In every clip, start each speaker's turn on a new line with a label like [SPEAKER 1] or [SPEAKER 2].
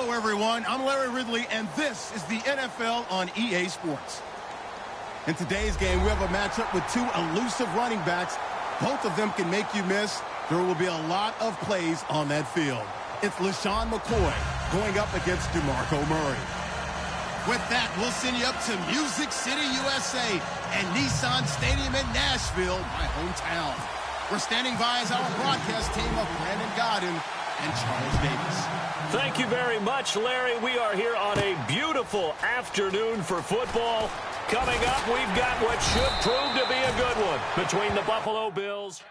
[SPEAKER 1] Hello, everyone. I'm Larry Ridley, and this is the NFL on EA Sports. In today's game, we have a matchup with two elusive running backs. Both of them can make you miss. There will be a lot of plays on that field. It's LeSean McCoy going up against DeMarco Murray. With that, we'll send you up to Music City, USA, and Nissan Stadium in Nashville, my hometown. We're standing by as our broadcast team of Brandon Godden and Charles Davis.
[SPEAKER 2] Thank you very much, Larry. We are here on a beautiful afternoon for football. Coming up, we've got what should prove to be a good one between the Buffalo Bills.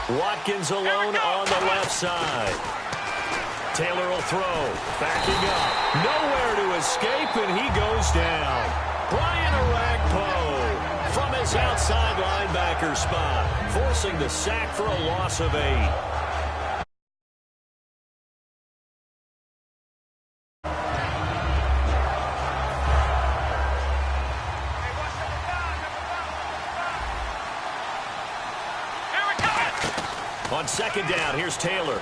[SPEAKER 2] Watkins alone on the left side. Taylor will throw. Backing up. Nowhere to escape, and he goes down. Brian Orakpo from his outside linebacker spot, forcing the sack for a loss of 8. On second down, here's Taylor.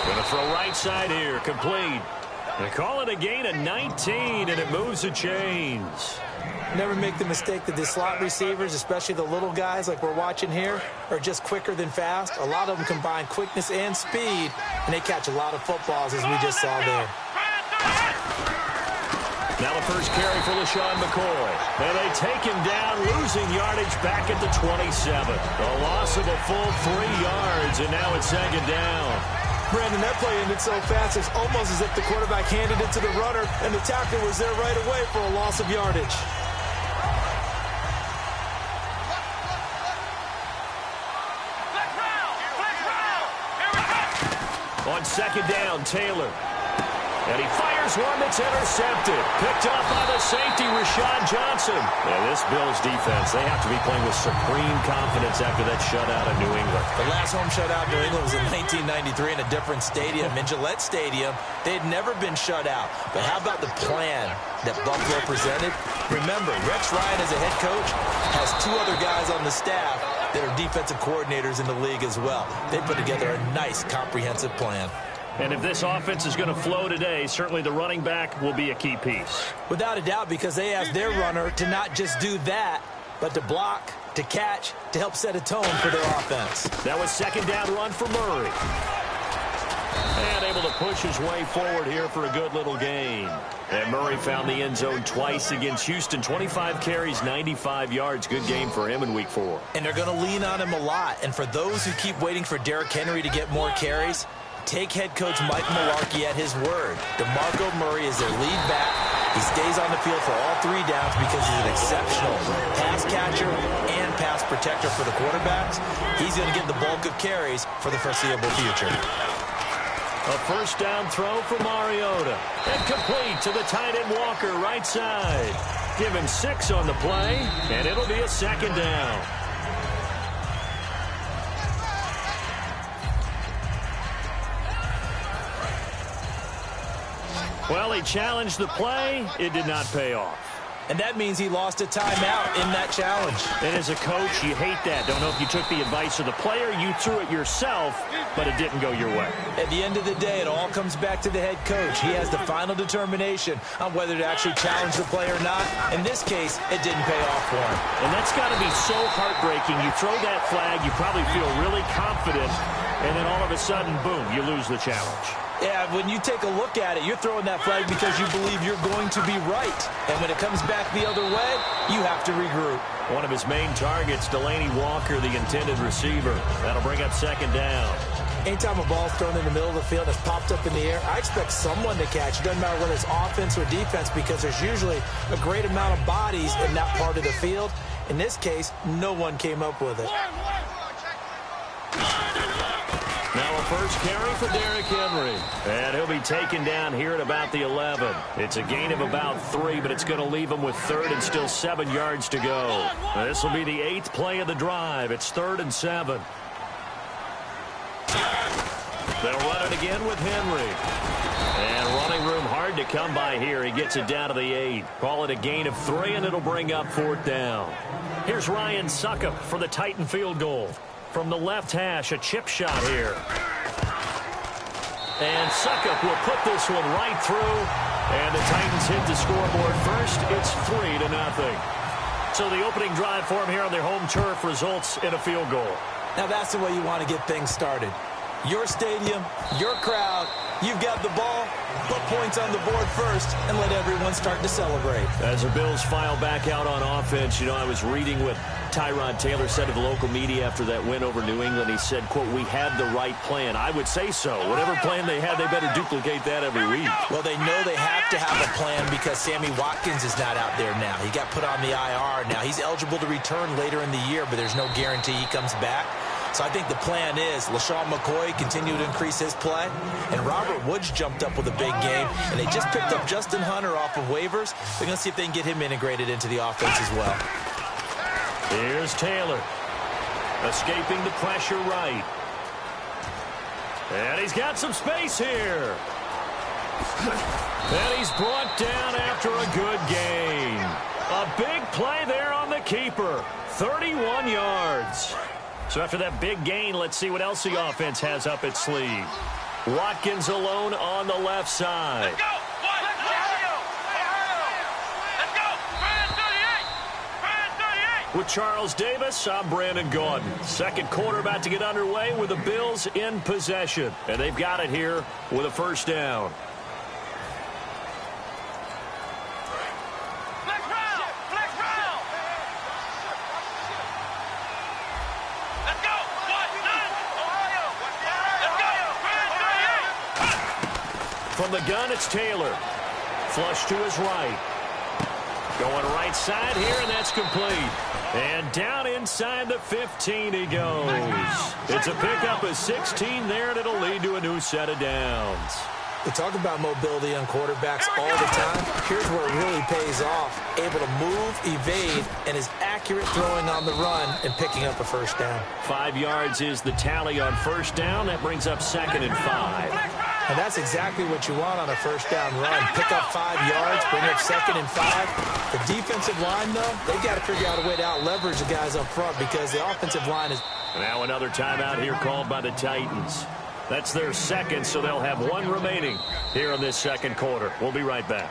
[SPEAKER 2] Going to throw right side here, complete. They call it a gain of 19, and it moves the chains.
[SPEAKER 3] Never make the mistake that the slot receivers, especially the little guys like we're watching here, are just quicker than fast. A lot of them combine quickness and speed, and they catch a lot of footballs, as we just saw there.
[SPEAKER 2] Now the first carry for LeSean McCoy. And they take him down, losing yardage back at the 27. A loss of a full 3 yards, and now it's second down.
[SPEAKER 3] Brandon, that play ended so fast, it's almost as if the quarterback handed it to the runner, and the tackler was there right away for a loss of yardage.
[SPEAKER 2] On second down, Taylor. And he fires one that's intercepted. Picked up by the safety, Rashad Johnson. And this Bills defense, they have to be playing with supreme confidence after that shutout of New England.
[SPEAKER 3] The last home shutout in New England was in 1993 in a different stadium, in Gillette Stadium. They had never been shut out. But how about the plan that Buffalo presented? Remember, Rex Ryan as a head coach has 2 other guys on the staff that are defensive coordinators in the league as well. They put together a nice, comprehensive plan.
[SPEAKER 2] And if this offense is going to flow today, certainly the running back will be a key piece.
[SPEAKER 3] Without a doubt, because they asked their runner to not just do that, but to block, to catch, to help set a tone for their offense.
[SPEAKER 2] That was second down run for Murray. And able to push his way forward here for a good little gain. And Murray found the end zone twice against Houston. 25 carries, 95 yards. Good game for him in Week 4.
[SPEAKER 3] And they're going to lean on him a lot. And for those who keep waiting for Derrick Henry to get more carries, take head coach Mike Mularkey at his word. DeMarco Murray is their lead back. He stays on the field for all 3 downs because he's an exceptional pass catcher and pass protector for the quarterbacks. He's going to get the bulk of carries for the foreseeable future.
[SPEAKER 2] A first down throw for Mariota. And complete to the tight end Walker, right side. Give him 6 on the play, and it'll be a second down. Well, he challenged the play. It did not pay off.
[SPEAKER 3] And that means he lost a timeout in that challenge.
[SPEAKER 2] And as a coach, you hate that. Don't know if you took the advice of the player, you threw it yourself, but it didn't go your way.
[SPEAKER 3] At the end of the day, it all comes back to the head coach. He has the final determination on whether to actually challenge the play or not. In this case, it didn't pay off for him.
[SPEAKER 2] And that's got to be so heartbreaking. You throw that flag, you probably feel really confident, and then all of a sudden, boom, you lose the challenge.
[SPEAKER 3] Yeah, when you take a look at it, you're throwing that flag because you believe you're going to be right. And when it comes back the other way, you have to regroup.
[SPEAKER 2] One of his main targets, Delaney Walker, the intended receiver. That'll bring up second down.
[SPEAKER 3] Anytime a ball's thrown in the middle of the field and it's popped up in the air, I expect someone to catch. It doesn't matter whether it's offense or defense because there's usually a great amount of bodies in that part of the field. In this case, no one came up with it.
[SPEAKER 2] Now a first carry for Derrick Henry. And he'll be taken down here at about the 11. It's a gain of about 3, but it's going to leave him with 3rd and still 7 yards to go. This will be the 8th play of the drive. It's 3rd and 7. They'll run it again with Henry. And running room hard to come by here. He gets it down to the 8. Call it a gain of 3, and it'll bring up 4th down. Here's Ryan Succop for the Titan field goal. From the left hash, a chip shot here. And Succop will put this one right through. And the Titans hit the scoreboard first. It's 3-0. So the opening drive for them here on their home turf results in a field goal.
[SPEAKER 3] Now that's the way you want to get things started. Your stadium, your crowd, you've got the ball, put points on the board first, and let everyone start to celebrate.
[SPEAKER 2] As the Bills file back out on offense, you know, I was reading what Tyrod Taylor said to the local media after that win over New England. He said, quote, "We had the right plan." I would say so. Whatever plan they had, they better duplicate that every week.
[SPEAKER 3] Well, they know they have to have a plan because Sammy Watkins is not out there now. He got put on the IR. Now, he's eligible to return later in the year, but there's no guarantee he comes back. So I think the plan is LaShawn McCoy continue to increase his play, and Robert Woods jumped up with a big game, and they just picked up Justin Hunter off of waivers. They're going to see if they can get him integrated into the offense as well.
[SPEAKER 2] Here's Taylor, escaping the pressure right. And he's got some space here. And he's brought down after a good gain. A big play there on the keeper, 31 yards. So after that big gain, let's see what else the offense has up its sleeve. Watkins alone on the left side.
[SPEAKER 4] Let's go!
[SPEAKER 2] With Charles Davis, I'm Brandon Gaudin. Second quarter about to get underway with the Bills in possession. And they've got it here with a first down. From the gun, it's Taylor. Flush to his right. Going right side here, and that's complete. And down inside the 15 he goes. It's a pickup of 16 there, and it'll lead to a new set of downs.
[SPEAKER 3] We talk about mobility on quarterbacks all the time. Here's where it really pays off. Able to move, evade, and is accurate throwing on the run and picking up a first down.
[SPEAKER 2] 5 yards is the tally on first down. That brings up 2nd and 5.
[SPEAKER 3] And that's exactly what you want on a first down run. Pick up 5 yards, bring up 2nd and 5. The defensive line, though, they've got to figure out a way to out-leverage the guys up front because the offensive line is...
[SPEAKER 2] Now another timeout here called by the Titans. That's their second, so they'll have one remaining here in this second quarter. We'll be right back.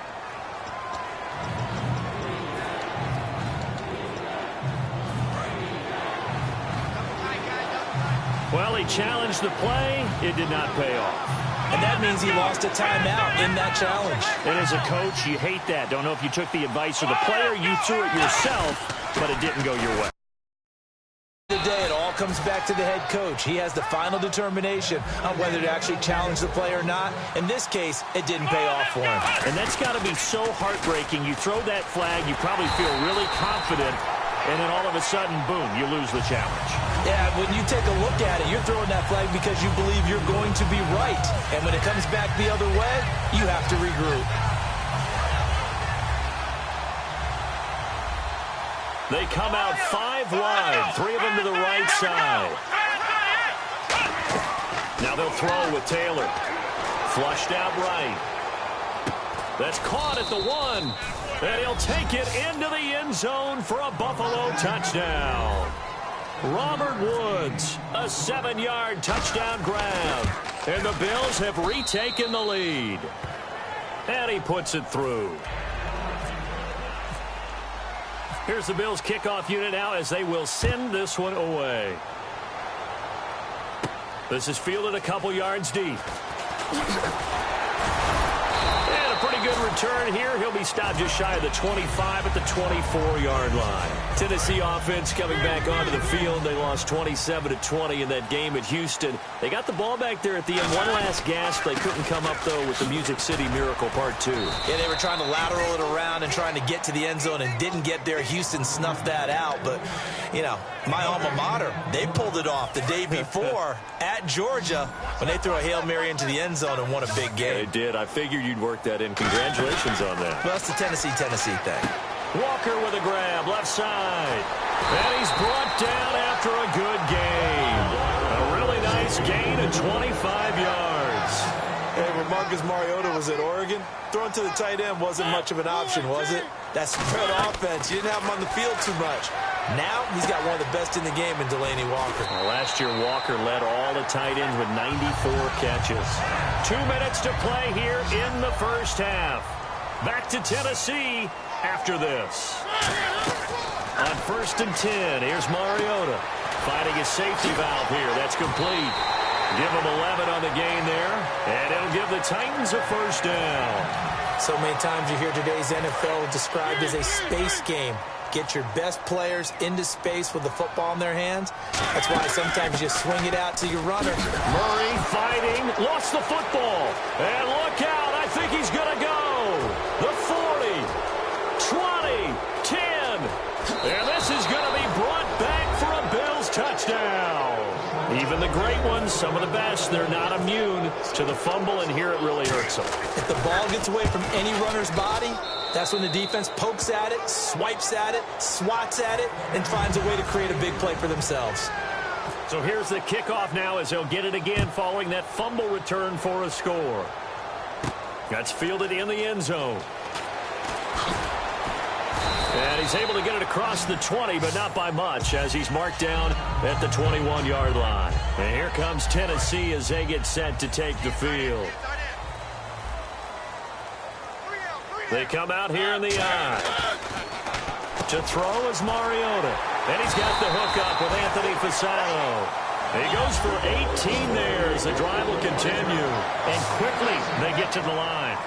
[SPEAKER 2] Well, he challenged the play. It did not pay off.
[SPEAKER 3] And that means he lost a timeout in that challenge.
[SPEAKER 2] And as a coach, you hate that. Don't know if you took the advice of the player, you threw it yourself, but it didn't go your way.
[SPEAKER 3] Today, it all comes back to the head coach. He has the final determination on whether to actually challenge the play or not. In this case, it didn't pay off for him.
[SPEAKER 2] And that's got to be so heartbreaking. You throw that flag, you probably feel really confident, and then all of a sudden, boom, you lose the challenge.
[SPEAKER 3] Yeah, when you take a look at it, you're throwing that flag because you believe you're going to be right. And when it comes back the other way, you have to regroup.
[SPEAKER 2] They come out 5 wide, 3 of them to the right side. Now they'll throw with Taylor. Flushed out right. That's caught at the 1. And he'll take it into the end zone for a Buffalo touchdown. Robert Woods, a 7-yard touchdown grab. And the Bills have retaken the lead. And he puts it through. Here's the Bills kickoff unit now as they will send this one away. This is fielded a couple yards deep. And a pretty good return here. He'll be stopped just shy of the 25 at the 24-yard line. Tennessee offense coming back onto the field. They lost 27-20 in that game at Houston. They got the ball back there at the end. One last gasp. They couldn't come up, though, with the Music City Miracle Part 2.
[SPEAKER 3] Yeah, they were trying to lateral it around and trying to get to the end zone and didn't get there. Houston snuffed that out. But, you know, my alma mater, they pulled it off the day before at Georgia when they threw a Hail Mary into the end zone and won a big game.
[SPEAKER 2] They did. I figured you'd work that in. Congratulations on that.
[SPEAKER 3] Well, that's the Tennessee thing.
[SPEAKER 2] Walker with a grab, left side. And he's brought down after a good gain. A really nice gain of 25 yards.
[SPEAKER 3] Hey, when Marcus Mariota was at Oregon, throwing to the tight end wasn't much of an option, was it? That spread offense, you didn't have him on the field too much. Now he's got one of the best in the game in Delaney Walker.
[SPEAKER 2] Well, last year, Walker led all the tight ends with 94 catches. 2 minutes to play here in the first half. Back to Tennessee after this. On 1st and 10, here's Mariota finding his safety valve here. That's complete. Give him 11 on the gain there, and it'll give the Titans a first down.
[SPEAKER 3] So many times you hear today's NFL described as a space game. Get your best players into space with the football in their hands. That's why sometimes you swing it out to your runner.
[SPEAKER 2] Murray fighting, lost the football. And look out, I think he's going to go. The 40, 20, 10. And this is going to be brought back for a Bills touchdown. Even the great ones, some of the best, they're not immune to the fumble, and here it really hurts them.
[SPEAKER 3] If the ball gets away from any runner's body, that's when the defense pokes at it, swipes at it, swats at it, and finds a way to create a big play for themselves.
[SPEAKER 2] So here's the kickoff now as they'll get it again following that fumble return for a score. That's fielded in the end zone. And he's able to get it across the 20, but not by much, as he's marked down at the 21-yard line. And here comes Tennessee as they get set to take the field. They come out here in the eye. To throw is Mariota. And he's got the hook up with Anthony Fasano. He goes for 18 there as the drive will continue. And quickly they get to the line.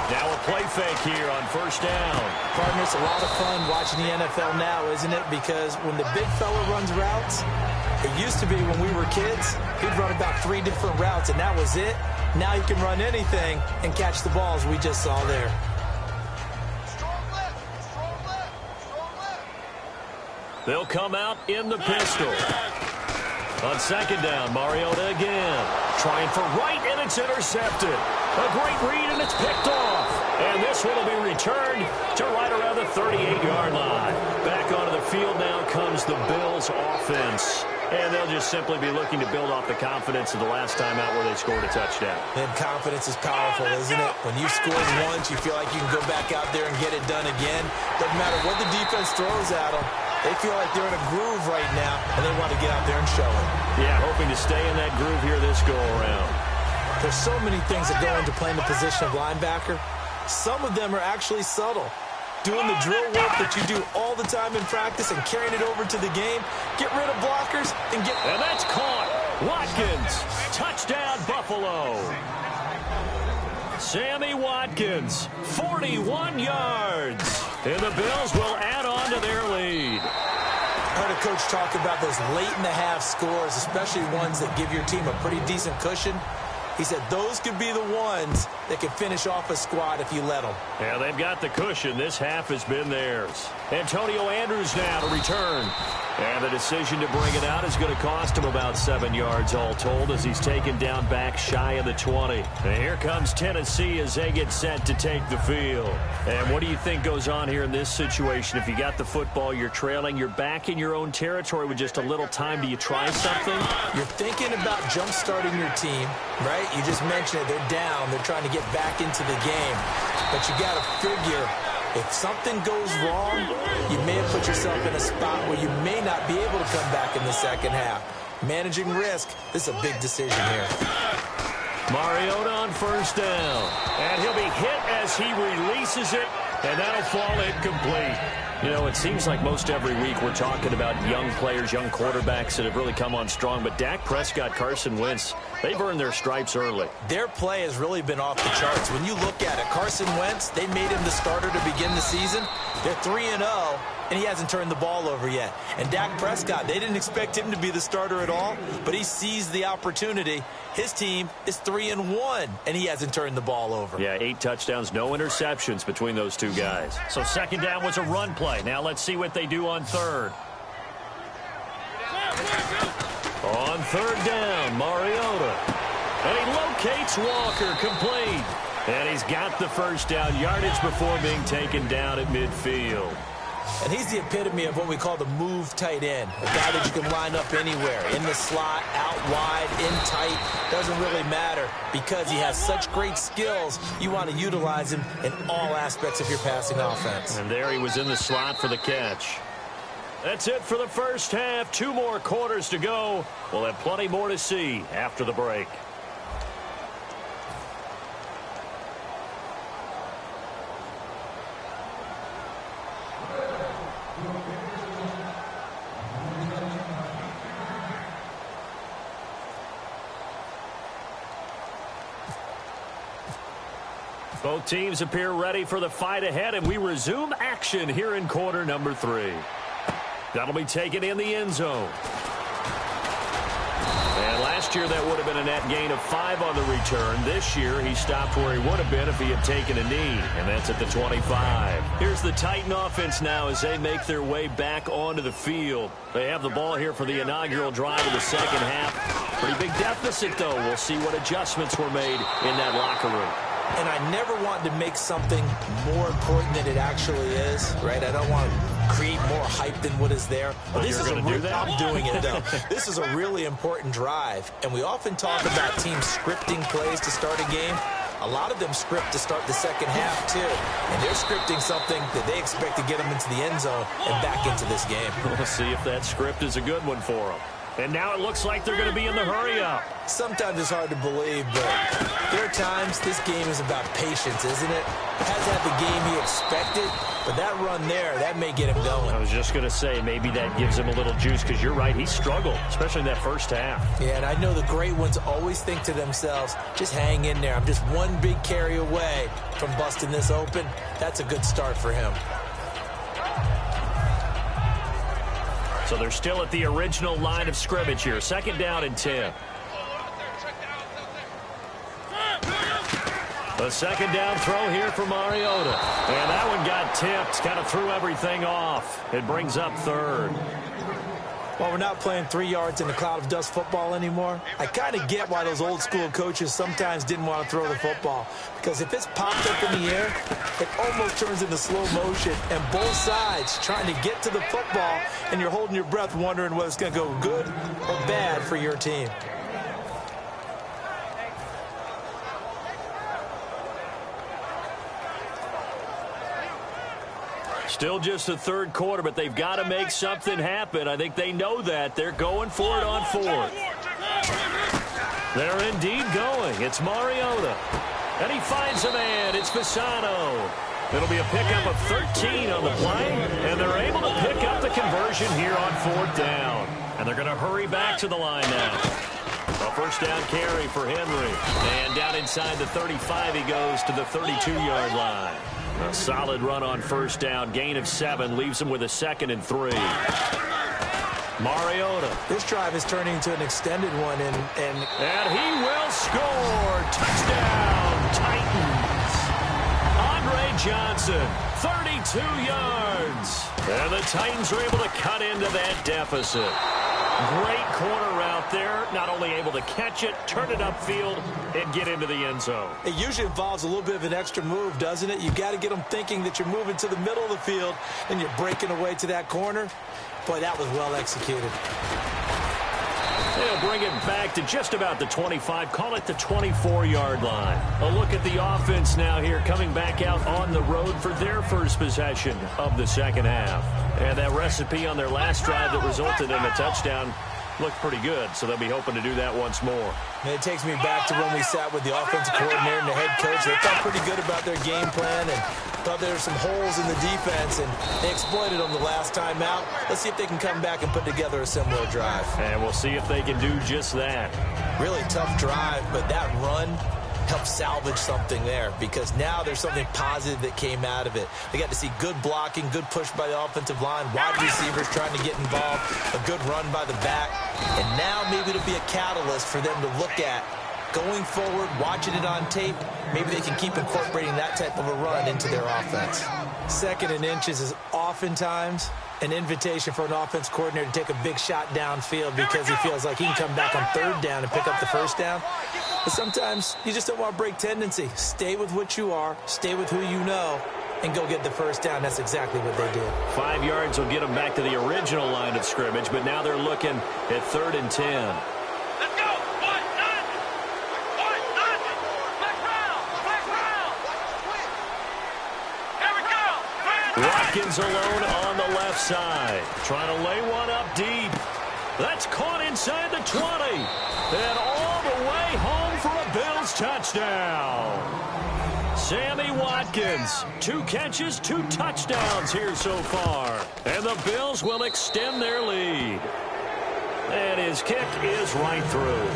[SPEAKER 2] Now a play fake here on first down.
[SPEAKER 3] Partner, it's a lot of fun watching the NFL now, isn't it? Because when the big fella runs routes, it used to be when we were kids, he'd run about 3 different routes, and that was it. Now he can run anything and catch the balls we just saw there.
[SPEAKER 2] They'll come out in the pistol. On second down, Mariota again. Trying for right, and it's intercepted. A great read, and it's picked off. And this one will be returned to right around the 38-yard line. Back onto the field now comes the Bills offense. And they'll just simply be looking to build off the confidence of the last time out where they scored a touchdown.
[SPEAKER 3] And confidence is powerful, isn't it? When you've scored once, you feel like you can go back out there and get it done again. Doesn't matter what the defense throws at them. They feel like they're in a groove right now, and they want to get out there and show it.
[SPEAKER 2] Yeah, hoping to stay in that groove here this go-around.
[SPEAKER 3] There's so many things that go into playing the position of linebacker. Some of them are actually subtle. Doing the drill work that you do all the time in practice and carrying it over to the game. Get rid of blockers and get...
[SPEAKER 2] And that's caught. Watkins. Touchdown, Buffalo. Sammy Watkins, 41 yards. And the Bills will add on to their lead.
[SPEAKER 3] I heard a coach talk about those late-in-the-half scores, especially ones that give your team a pretty decent cushion. He said those could be the ones that could finish off a squad if you let them.
[SPEAKER 2] Yeah, they've got the cushion. This half has been theirs. Antonio Andrews now to return. And the decision to bring it out is going to cost him about 7 yards all told as he's taken down back shy of the 20. And here comes Tennessee as they get set to take the field. And what do you think goes on here in this situation? If you got the football, you're trailing, you're back in your own territory with just a little time. Do you try something?
[SPEAKER 3] You're thinking about jump-starting your team, right? right? You just mentioned it. They're down. They're trying to get back into the game. But you got to figure, if something goes wrong, you may have put yourself in a spot where you may not be able to come back in the second half. Managing risk, this is a big decision here.
[SPEAKER 2] Mariota on first down. And he'll be hit as he releases it, and that'll fall incomplete. You know, it seems like most every week we're talking about young players, young quarterbacks that have really come on strong. But Dak Prescott, Carson Wentz, they've earned their stripes early.
[SPEAKER 3] Their play has really been off the charts. When you look at it, Carson Wentz, they made him the starter to begin the season. They're 3-0, and he hasn't turned the ball over yet. And Dak Prescott, they didn't expect him to be the starter at all, but he seized the opportunity. His team is 3-1, and he hasn't turned the ball over.
[SPEAKER 2] Yeah, 8 touchdowns, no interceptions between those two guys. So second down was a run play. Now let's see what they do on third. On third down, Mariota. And he locates Walker, complete. And he's got the first down, yardage before being taken down at midfield.
[SPEAKER 3] And he's the epitome of what we call the move tight end, a guy that you can line up anywhere, in the slot, out wide, in tight, doesn't really matter because he has such great skills. You want to utilize him in all aspects of your passing offense.
[SPEAKER 2] And there he was in the slot for the catch. That's it for the first half. 2 more quarters to go. We'll have plenty more to see after the break. Both teams appear ready for the fight ahead, and we resume action here in quarter number 3. That'll be taken in the end zone. And last year that would have been a net gain of 5 on the return. This year he stopped where he would have been if he had taken a knee, and that's at the 25. Here's the Titan offense now as they make their way back onto the field. They have the ball here for the inaugural drive of the second half. Pretty big deficit, though. We'll see what adjustments were made in that locker room.
[SPEAKER 3] And I never want to make something more important than it actually is, right? I don't want to create more hype than what is there.
[SPEAKER 2] But this is
[SPEAKER 3] I'm doing it, though. This is a really important drive. And we often talk about teams scripting plays to start a game. A lot of them script to start the second half, too. And they're scripting something that they expect to get them into the end zone and back into this game.
[SPEAKER 2] We'll see if that script is a good one for them. And now it looks like they're going to be in the hurry-up.
[SPEAKER 3] Sometimes it's hard to believe, but there are times this game is about patience, isn't it? Hasn't had the game he expected, but that run there, that may get him going.
[SPEAKER 2] I was just going to say, maybe that gives him a little juice, because you're right, he struggled, especially in that first half.
[SPEAKER 3] Yeah, and I know the great ones always think to themselves, just hang in there. I'm just one big carry away from busting this open. That's a good start for him.
[SPEAKER 2] So they're still at the original line of scrimmage here. Second down and 10. The second down throw here for Mariota. And that one got tipped. Kind of threw everything off. It brings up third.
[SPEAKER 3] Well, we're not playing 3 yards in a cloud of dust football anymore. I kind of get why those old school coaches sometimes didn't want to throw the football. Because if it's popped up in the air, it almost turns into slow motion. And both sides trying to get to the football, and you're holding your breath wondering whether it's going to go good or bad for your team.
[SPEAKER 2] Still just the third quarter, but they've got to make something happen. I think they know that. They're going for it on fourth. They're indeed going. It's Mariota. And he finds a man. It's Fasano. It'll be a pickup of 13 on the play, and they're able to pick up the conversion here on fourth down. And they're going to hurry back to the line now. A first down carry for Henry. And down inside the 35, he goes to the 32-yard line. A solid run on first down. Gain of 7 leaves him with a 2nd and 3. Mariota.
[SPEAKER 3] This drive is turning into an extended one, and
[SPEAKER 2] he will score. Touchdown, Titans. Andre Johnson, 32 yards. And the Titans are able to cut into that deficit. Great corner route there. Not only able to catch it, turn it upfield, and get into the end zone.
[SPEAKER 3] It usually involves a little bit of an extra move, doesn't it? You've got to get them thinking that you're moving to the middle of the field and you're breaking away to that corner. Boy, that was well executed.
[SPEAKER 2] It'll they'll bring it back to just about the 25, call it the 24-yard line. A look at the offense now here, coming back out on the road for their first possession of the second half. And that recipe on their last drive that resulted in a touchdown looked pretty good, so they'll be hoping to do that once more.
[SPEAKER 3] And it takes me back to when we sat with the offensive coordinator and the head coach. They felt pretty good about their game plan and thought there were some holes in the defense, and they exploited them the last time out. Let's see if they can come back and put together a similar drive.
[SPEAKER 2] And we'll see if they can do just that.
[SPEAKER 3] Really tough drive, but that run helped salvage something there, because now there's something positive that came out of it. They got to see good blocking, good push by the offensive line, wide receivers trying to get involved, a good run by the back, and now maybe it'll be a catalyst for them to look at going forward, watching it on tape. Maybe they can keep incorporating that type of a run into their offense. Second and inches is oftentimes an invitation for an offense coordinator to take a big shot downfield because he feels like he can come back on third down and pick up the first down. But sometimes you just don't want to break tendency. Stay with what you are, stay with who you know, and go get the first down. That's exactly what they did.
[SPEAKER 2] 5 yards will get them back to the original line of scrimmage, but now they're looking at 3rd and 10.
[SPEAKER 4] Let's go!
[SPEAKER 2] Watkins alone on the left side, trying to lay one up deep. That's caught inside the 20, and all the way home for a Bills touchdown. Sammy Watkins, 2 catches, 2 touchdowns here so far, and the Bills will extend their lead. And his kick is right through.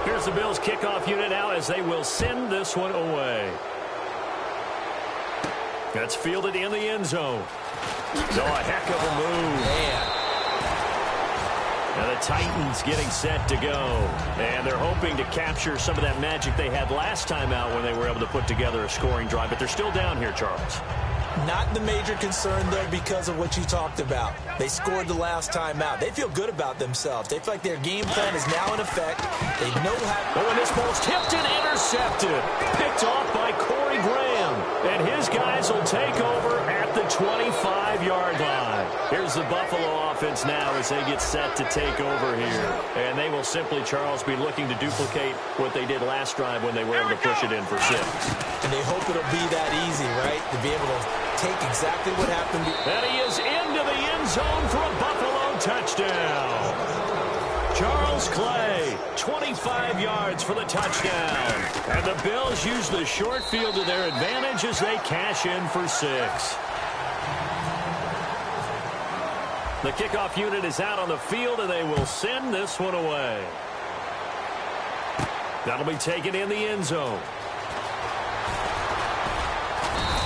[SPEAKER 2] Here's the Bills kickoff unit now as they will send this one away. That's fielded in the end zone. So a heck of a move.
[SPEAKER 3] Man.
[SPEAKER 2] And the Titans getting set to go. And they're hoping to capture some of that magic they had last time out when they were able to put together a scoring drive. But they're still down here, Charles.
[SPEAKER 3] Not the major concern, though, because of what you talked about. They scored the last time out. They feel good about themselves. They feel like their game plan is now in effect. They know how...
[SPEAKER 2] Oh, and this ball's tipped and intercepted. Picked off by Corey Graham. And his guys will take over at the 25-yard line. Here's the Buffalo offense now as they get set to take over here. And they will simply, Charles, be looking to duplicate what they did last drive when they were able to push it in for 6.
[SPEAKER 3] And they hope it'll be that easy, right? To be able to take exactly what happened.
[SPEAKER 2] And he is into the end zone for a Buffalo touchdown. Charles Clay, 25 yards for the touchdown. And the Bills use the short field to their advantage as they cash in for 6. The kickoff unit is out on the field, and they will send this one away. That'll be taken in the end zone.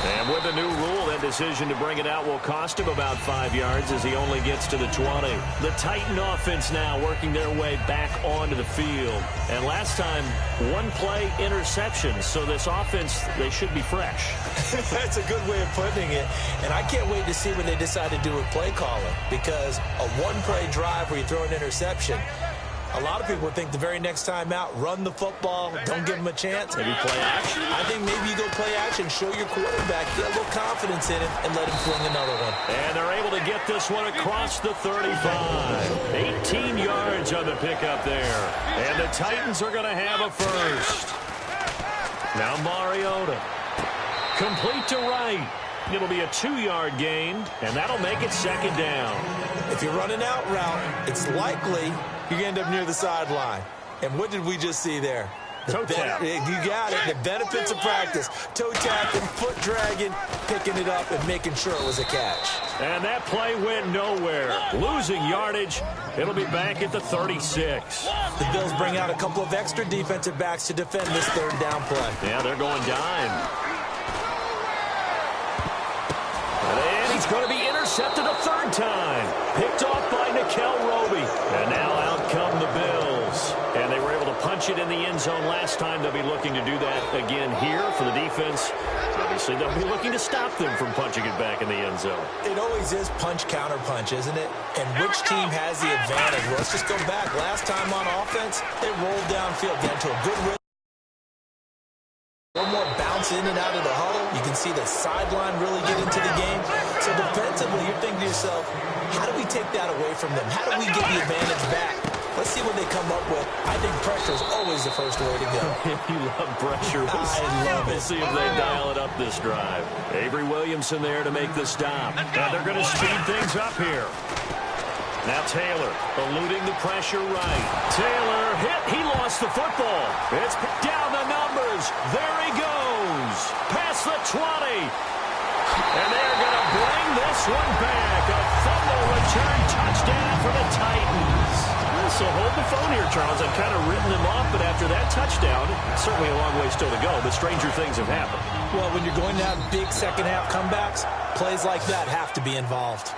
[SPEAKER 2] And with the new rule, that decision to bring it out will cost him about 5 yards as he only gets to the 20. The Titan offense now working their way back onto the field. And last time, 1 play interception. So this offense, they should be fresh.
[SPEAKER 3] That's a good way of putting it. And I can't wait to see what they decide to do with play calling, because a 1-play drive where you throw an interception, a lot of people would think the very next time out, run the football, don't give them a chance.
[SPEAKER 2] Maybe play action?
[SPEAKER 3] I think maybe you go play action, show your quarterback, get a little confidence in him, and let him fling another one.
[SPEAKER 2] And they're able to get this one across the 35. 18 yards on the pickup there. And the Titans are going to have a first. Now Mariota. Complete to right. It'll be a 2-yard gain, and that'll make it 2nd down.
[SPEAKER 3] If you're running out route, it's likely you're going to end up near the sideline. And what did we just see there?
[SPEAKER 2] Toe tap.
[SPEAKER 3] You got it. The benefits of practice. Toe tapping, foot dragging, picking it up, and making sure it was a catch.
[SPEAKER 2] And that play went nowhere. Losing yardage. It'll be back at the 36.
[SPEAKER 3] The Bills bring out a couple of extra defensive backs to defend this 3rd down play.
[SPEAKER 2] Yeah, they're going dime. And he's going to be intercepted a 3rd time. Picked off by Nickel Roby. And now out come the Bills. And they were able to punch it in the end zone last time. They'll be looking to do that again here for the defense. Obviously, they'll be looking to stop them from punching it back in the end zone.
[SPEAKER 3] It always is punch, counter punch, isn't it? And which team has the advantage? Well, let's just go back. Last time on offense, they rolled downfield, got to a good rhythm. One more bounce in and out of the huddle. You can see the sideline really get into the game. So So defensively, you're thinking to yourself, how do we take that away from them? How do we get the advantage back? Let's see what they come up with. I think pressure is always the first way to go.
[SPEAKER 2] You love pressure.
[SPEAKER 3] I love it.
[SPEAKER 2] We'll see if they dial it up this drive. Avery Williamson there to make the stop. And they're going to speed things up here. Now Taylor eluding the pressure right. Taylor hit. He lost the football. It's down the numbers. There he goes. Past the 20. And they're going to bring this one back. A fumble return touchdown for the Titans. So hold the phone here, Charles. I've kind of written them off, but after that touchdown, certainly a long way still to go, but stranger things have happened.
[SPEAKER 3] Well, when you're going to have big second-half comebacks, plays like that have to be involved.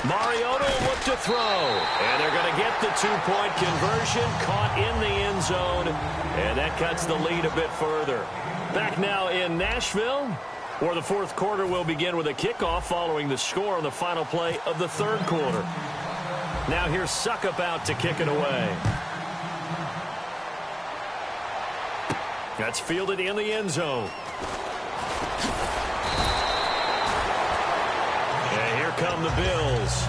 [SPEAKER 2] Mariota will look to throw, and they're going to get the two-point conversion, caught in the end zone, and that cuts the lead a bit further. Back now in Nashville, where the fourth quarter will begin with a kickoff following the score on the final play of the third quarter. Now here's Suckup out to kick it away. That's fielded in the end zone. And here come the Bills.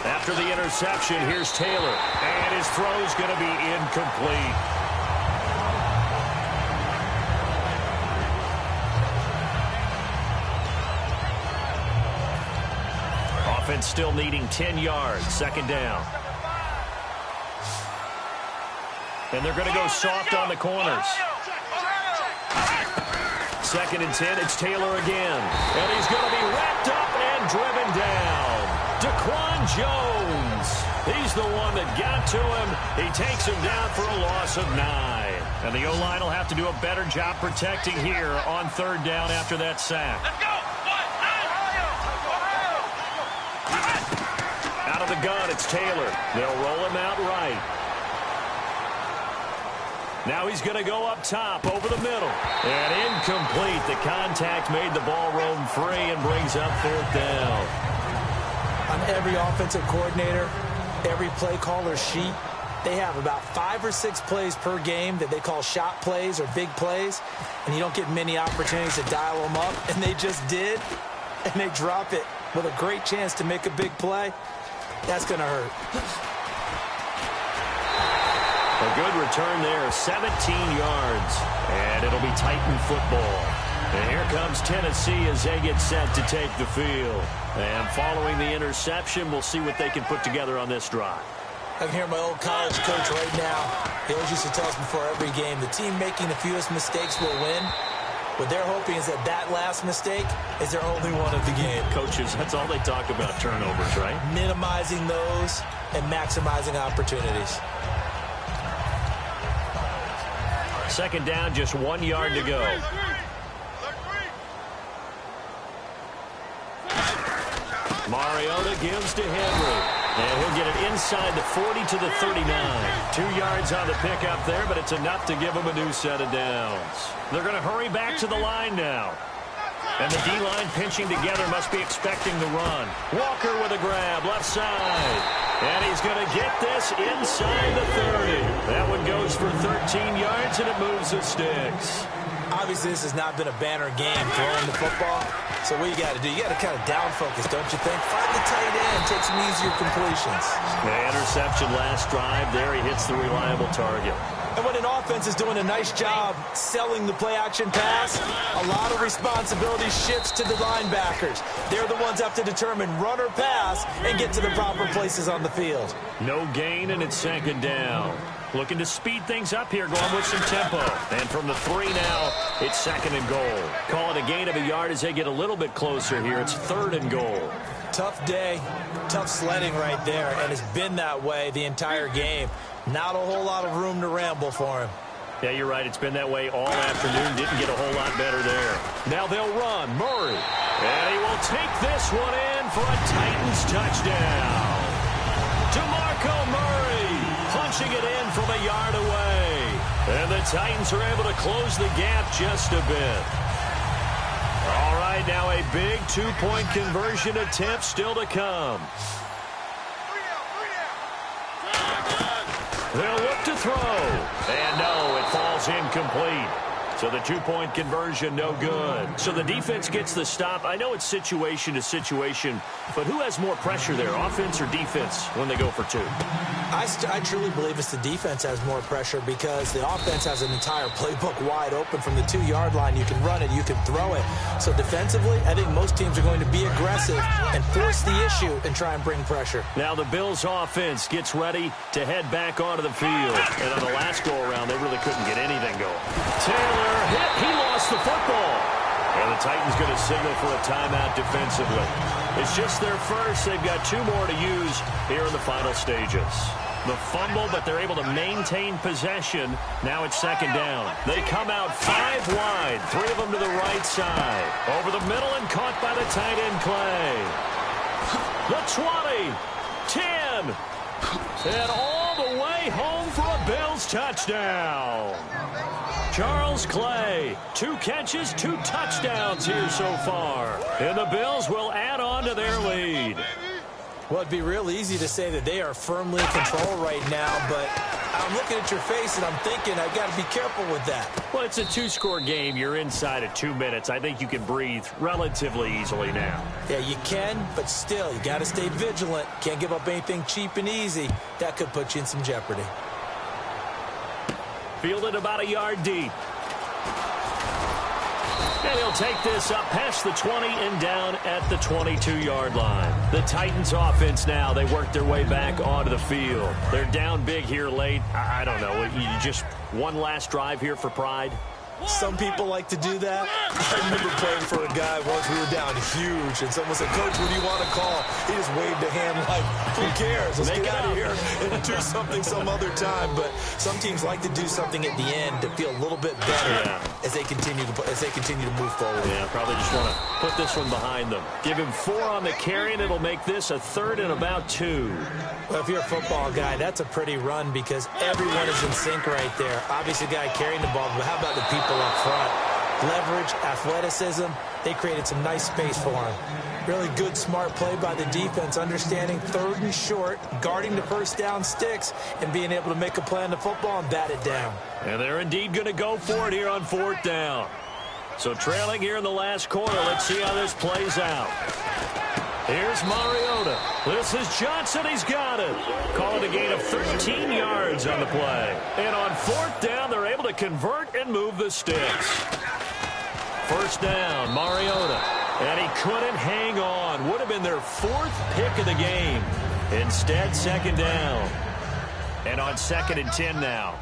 [SPEAKER 2] After the interception, here's Taylor. And his throw's going to be incomplete. Offense still needing 10 yards. Second down. And they're going to go soft on the corners. Second and 10, it's Taylor again. And he's going to be wrapped up and driven down. Daquan Jones. He's the one that got to him. He takes him down for a loss of 9. And the O-line will have to do a better job protecting here on third down after that sack.
[SPEAKER 4] Let's go.
[SPEAKER 2] Out of the gun, it's Taylor. They'll roll him out right. Now he's going to go up top over the middle. And incomplete. The contact made the ball roam free and brings up fourth down.
[SPEAKER 3] On every offensive coordinator, every play caller sheet, they have about 5 or 6 plays per game that they call shot plays or big plays, and you don't get many opportunities to dial them up, and they just did, and they drop it with a great chance to make a big play. That's going to hurt.
[SPEAKER 2] A good return there, 17 yards, and it'll be Titan football. And here comes Tennessee as they get set to take the field. And following the interception, we'll see what they can put together on this drive.
[SPEAKER 3] I can hear my old college coach right now. He always used to tell us before every game, the team making the fewest mistakes will win. What they're hoping is that that last mistake is their only one of the game.
[SPEAKER 2] Coaches, that's all they talk about, turnovers, right?
[SPEAKER 3] Minimizing those and maximizing opportunities.
[SPEAKER 2] Second down, just 1 yard to go. Mariota gives to Henry. And he'll get it inside the 40 to the 39. 2 yards on the pickup there, but it's enough to give him a new set of downs. They're going to hurry back to the line now. And the D-line pinching together must be expecting the run. Walker with a grab, left side. And he's going to get this inside the 30. That one goes for 13 yards, and it moves the sticks.
[SPEAKER 3] Obviously, this has not been a banner game throwing the football. So what you got to do, you got to kind of down focus, don't you think? Find the tight end, take some easier completions.
[SPEAKER 2] The interception last drive there. He hits the reliable target.
[SPEAKER 3] And when an offense is doing a nice job selling the play-action pass, a lot of responsibility shifts to the linebackers. They're the ones that have to determine run or pass and get to the proper places on the field.
[SPEAKER 2] No gain, and it's second down. Looking to speed things up here, going with some tempo. And from the 3 now, it's second and goal. Call it a gain of a yard as they get a little bit closer here. It's third and goal.
[SPEAKER 3] Tough day, tough sledding right there, and it's been that way the entire game. Not a whole lot of room to ramble for him.
[SPEAKER 2] Yeah, you're right. It's been that way all afternoon. Didn't get a whole lot better there. Now they'll run. Murray. And he will take this one in for a Titans touchdown. DeMarco Murray punching it in from a yard away. And the Titans are able to close the gap just a bit. All right. right, now a big two-point conversion attempt still to come. They'll look to throw. And no, it falls incomplete. So the two-point conversion, no good. So the defense gets the stop. I know it's situation to situation, but who has more pressure there, offense or defense, when they go for two?
[SPEAKER 3] I truly believe it's the defense has more pressure because the offense has an entire playbook wide open from the 2-yard line. You can run it, you can throw it. So defensively, I think most teams are going to be aggressive and force the issue and try and bring pressure.
[SPEAKER 2] Now the Bills offense gets ready to head back onto the field. And on the last go-around, they really couldn't get anything going. Taylor hit. He lost the football. And the Titans going to signal for a timeout defensively. It's just their first. They've got 2 more to use here in the final stages. The fumble, but they're able to maintain possession. Now it's second down. They come out 5 wide. 3 of them to the right side. Over the middle and caught by the tight end, Clay. The 20, 10, and all the way home for a Bills touchdown. Charles Clay, 2 catches, 2 touchdowns here so far. And the Bills will add on to their lead.
[SPEAKER 3] Well, it'd be real easy to say that they are firmly in control right now, but I'm looking at your face and I'm thinking I've got to be careful with that.
[SPEAKER 2] Well, it's a 2-score game. You're inside of 2 minutes. I think you can breathe relatively easily now.
[SPEAKER 3] Yeah, you can, but still, you got to stay vigilant. Can't give up anything cheap and easy. That could put you in some jeopardy.
[SPEAKER 2] Fielded about a yard deep. And he'll take this up past the 20 and down at the 22-yard line. The Titans offense now, they work their way back onto the field. They're down big here late. I don't know. You just one last drive here for pride?
[SPEAKER 3] Some people like to do that. I remember playing for a guy once. We were down huge, and someone said, "Coach, what do you want to call?" He just waved a hand like, "Who cares? Let's get out of here and do something some other time." But some teams like to do something at the end to feel a little bit better as they continue to move forward.
[SPEAKER 2] Yeah, probably just want to put this one behind them. Give him 4 on the carry, and it'll make this a 3rd and about 2.
[SPEAKER 3] Well, if you're a football guy, that's a pretty run because everyone is in sync right there. Obviously, the guy carrying the ball, but how about the people up front? Leverage, athleticism, they created some nice space for him. Really good, smart play by the defense, understanding 3rd and short, guarding the first down sticks, and being able to make a play on the football and bat it down.
[SPEAKER 2] And they're indeed going to go for it here on 4th down. So trailing here in the last quarter, let's see how this plays out. Here's Mariota. This is Johnson. He's got it. Call it a gain of 13 yards on the play. And on 4th down, they're able to convert and move the sticks. First down, Mariota. And he couldn't hang on. Would have been their 4th pick of the game. Instead, second down. And on 2nd and 10 now.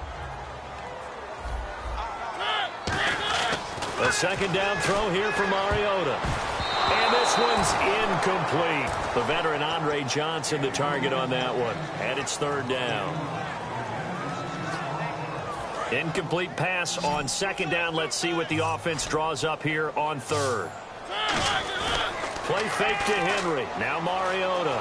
[SPEAKER 2] A second down throw here for Mariota. And this one's incomplete. The veteran Andre Johnson, the target on that one. And it's 3rd down. Incomplete pass on 2nd down. Let's see what the offense draws up here on 3rd. Play fake to Henry. Now Mariota.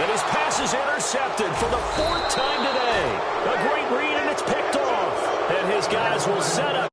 [SPEAKER 2] And his pass is intercepted for the 4th time today. A great read, and it's picked off. And his guys will set up.